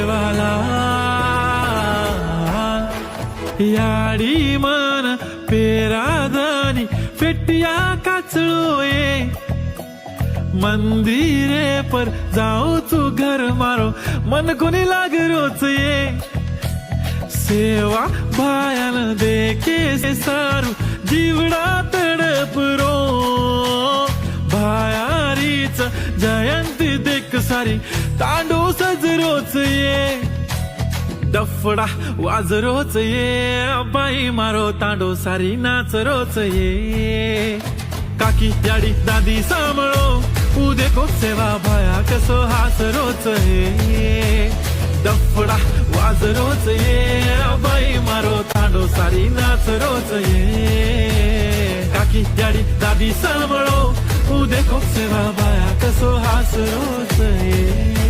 सेवाला याडी मन पेरादानी फेटिया काचळोए मंदिरे पर जाऊ तू घर मारो मन कोणी लाग रोच ये सेवा भायान देखे से सारू जीवडा तडपरो भायारीच जयंती देख सारी तांडू सजरोच ये डफडा वाजरोच ये बाई मारो तांडो सारी नाच रोच ये काकी याडी दादी सांभाळो उदे को सेवा भाया कसो हास रोच ये डफडा वाजरोच ये बाई मारो तांडो सारी नाच रोच ये काकी याडी दादी सांभाळो उदे को सेवा भाया कसो हास रोच ये